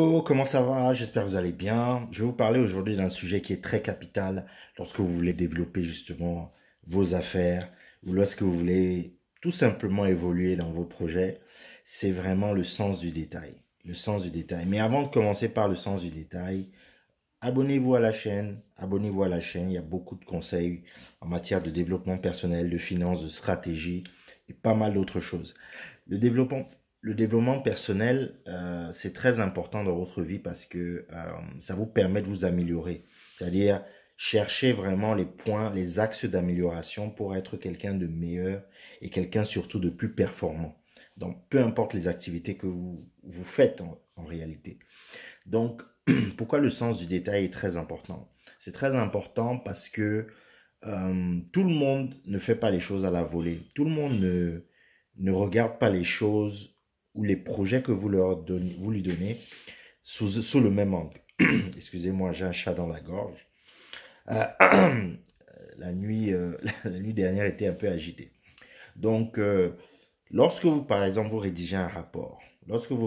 Hello, comment ça va? J'espère que vous allez bien. Je vais vous parler aujourd'hui d'un sujet qui est très capital lorsque vous voulez développer justement vos affaires ou lorsque vous voulez tout simplement évoluer dans vos projets. C'est vraiment le sens du détail. Le sens du détail. Mais avant de commencer par le sens du détail, abonnez-vous à la chaîne. Abonnez-vous à la chaîne. Il y a beaucoup de conseils en matière de développement personnel, de finance, de stratégie et pas mal d'autres choses. Le développement Le développement personnel, c'est très important dans votre vie parce que ça vous permet de vous améliorer. C'est-à-dire chercher vraiment les points, les axes d'amélioration pour être quelqu'un de meilleur et quelqu'un surtout de plus performant. Donc, peu importe les activités que vous faites en réalité. Donc, pourquoi le sens du détail est très important? C'est très important parce que tout le monde ne fait pas les choses à la volée. Tout le monde ne regarde pas les choses ou les projets que vous lui donnez sous le même angle. Excusez-moi, j'ai un chat dans la gorge. Euh, la nuit, la nuit dernière était un peu agitée. Donc, lorsque vous, par exemple, vous rédigez un rapport, lorsque vous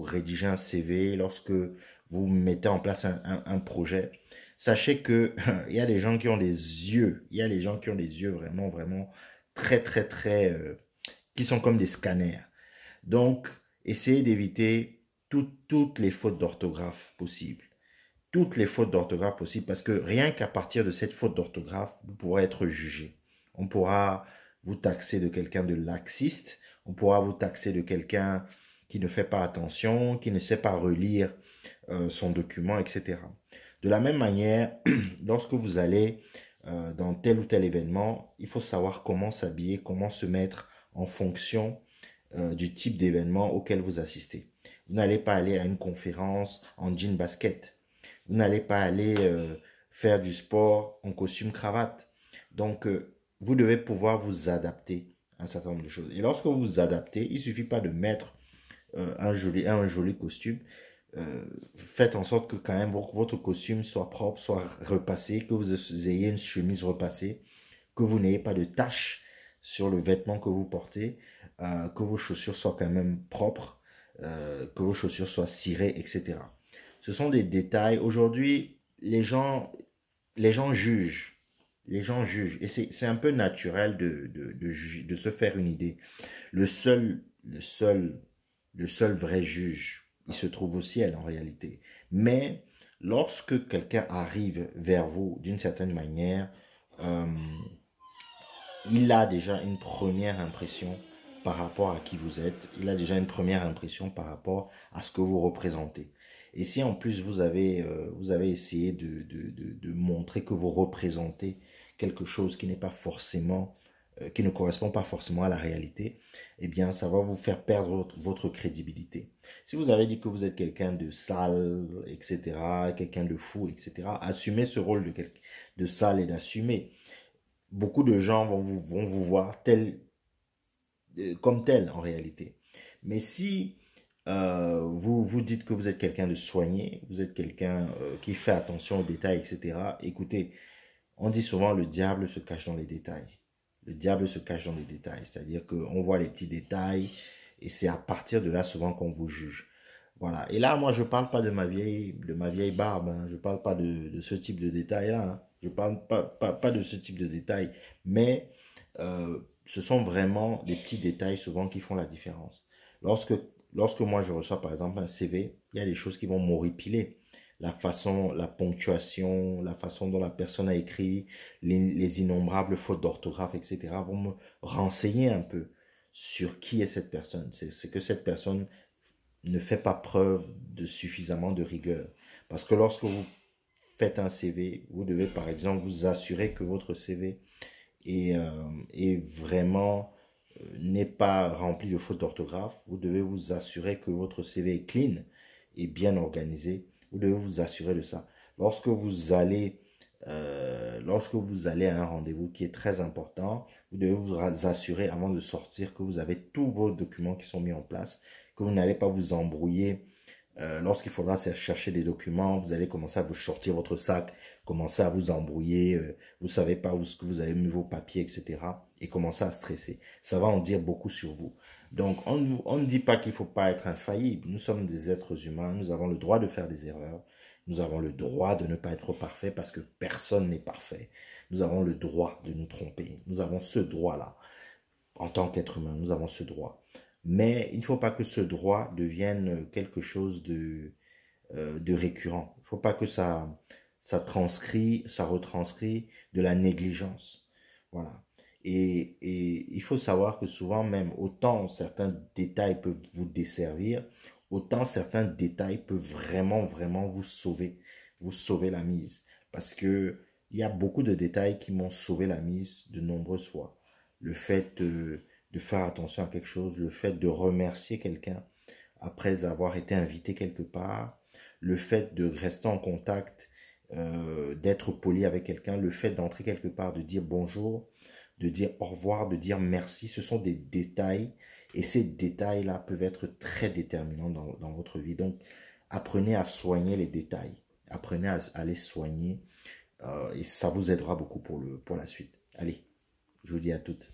rédigez un CV, lorsque vous mettez en place un projet, sachez que il y a des gens qui ont des yeux, il y a des gens qui ont des yeux vraiment, vraiment très, qui sont comme des scanners. Donc, essayez d'éviter toutes les fautes d'orthographe possibles. Toutes les fautes d'orthographe possibles parce que rien qu'à partir de cette faute d'orthographe, vous pourrez être jugé. On pourra vous taxer de quelqu'un de laxiste, on pourra vous taxer de quelqu'un qui ne fait pas attention, qui ne sait pas relire son document, etc. De la même manière, lorsque vous allez dans tel ou tel événement, il faut savoir comment s'habiller, comment se mettre en fonction du type d'événement auquel vous assistez. Vous n'allez pas aller à une conférence en jean basket. Vous n'allez pas aller faire du sport en costume cravate. Donc, vous devez pouvoir vous adapter à un certain nombre de choses. Et lorsque vous vous adaptez, il ne suffit pas de mettre un joli costume. Faites en sorte que quand même votre costume soit propre, soit repassé, que vous ayez une chemise repassée, que vous n'ayez pas de taches sur le vêtement que vous portez, que vos chaussures soient quand même propres, que vos chaussures soient cirées, etc. Ce sont des détails. Aujourd'hui, les gens jugent. Les gens jugent. Et c'est un peu naturel de se faire une idée. Le seul, le seul, le seul vrai juge, il se trouve au ciel en réalité. Mais lorsque quelqu'un arrive vers vous d'une certaine manière, euh, il a déjà une première impression par rapport à qui vous êtes. Il a déjà une première impression par rapport à ce que vous représentez. Et si en plus vous avez essayé de montrer que vous représentez quelque chose qui n'est pas forcément, qui ne correspond pas forcément à la réalité, eh bien, ça va vous faire perdre votre crédibilité. Si vous avez dit que vous êtes quelqu'un de sale, etc., quelqu'un de fou, etc., assumez ce rôle de sale et d'assumer. Beaucoup de gens vont vous voir comme tel en réalité. Mais si vous vous dites que vous êtes quelqu'un de soigné, vous êtes quelqu'un qui fait attention aux détails, etc. Écoutez, on dit souvent le diable se cache dans les détails. Le diable se cache dans les détails. C'est-à-dire qu'on voit les petits détails et c'est à partir de là souvent qu'on vous juge. Voilà. Et là, moi, je ne parle pas de ma vieille barbe. Hein. Je ne parle pas de ce type de détails-là. Hein. Je ne parle pas de ce type de détails. Mais ce sont vraiment des petits détails souvent qui font la différence. Lorsque moi, je reçois par exemple un CV, il y a des choses qui vont m'horripiler. La façon, la ponctuation, la façon dont la personne a écrit, les innombrables fautes d'orthographe, etc. vont me renseigner un peu sur qui est cette personne. C'est que cette personne ne fait pas preuve de suffisamment de rigueur. Parce que lorsque vous faites un CV, vous devez par exemple vous assurer que votre CV est vraiment n'est pas rempli de fautes d'orthographe. Vous devez vous assurer que votre CV est clean et bien organisé. Vous devez vous assurer de ça. Lorsque vous allez à un rendez-vous qui est très important, vous devez vous assurer avant de sortir que vous avez tous vos documents qui sont mis en place, que vous n'allez pas vous embrouiller. Lorsqu'il faudra chercher des documents, vous allez commencer à vous sortir votre sac, commencer à vous embrouiller, vous ne savez pas où est-ce que vous avez mis vos papiers, etc. Et commencer à stresser. Ça va en dire beaucoup sur vous. Donc, on ne dit pas qu'il ne faut pas être infaillible. Nous sommes des êtres humains, nous avons le droit de faire des erreurs. Nous avons le droit de ne pas être parfait parce que personne n'est parfait. Nous avons le droit de nous tromper. Nous avons ce droit-là. En tant qu'être humain, nous avons ce droit. Mais il ne faut pas que ce droit devienne quelque chose de récurrent. Il ne faut pas que ça retranscrit de la négligence. Voilà. Et il faut savoir que souvent même, autant certains détails peuvent vous desservir, autant certains détails peuvent vraiment, vraiment vous sauver la mise. Parce que il y a beaucoup de détails qui m'ont sauvé la mise de nombreuses fois. Le fait de faire attention à quelque chose, le fait de remercier quelqu'un après avoir été invité quelque part, le fait de rester en contact, d'être poli avec quelqu'un, le fait d'entrer quelque part, de dire bonjour, de dire au revoir, de dire merci, ce sont des détails et ces détails-là peuvent être très déterminants dans votre vie. Donc, apprenez à soigner les détails, apprenez à les soigner et ça vous aidera beaucoup pour la suite. Allez, je vous dis à toutes.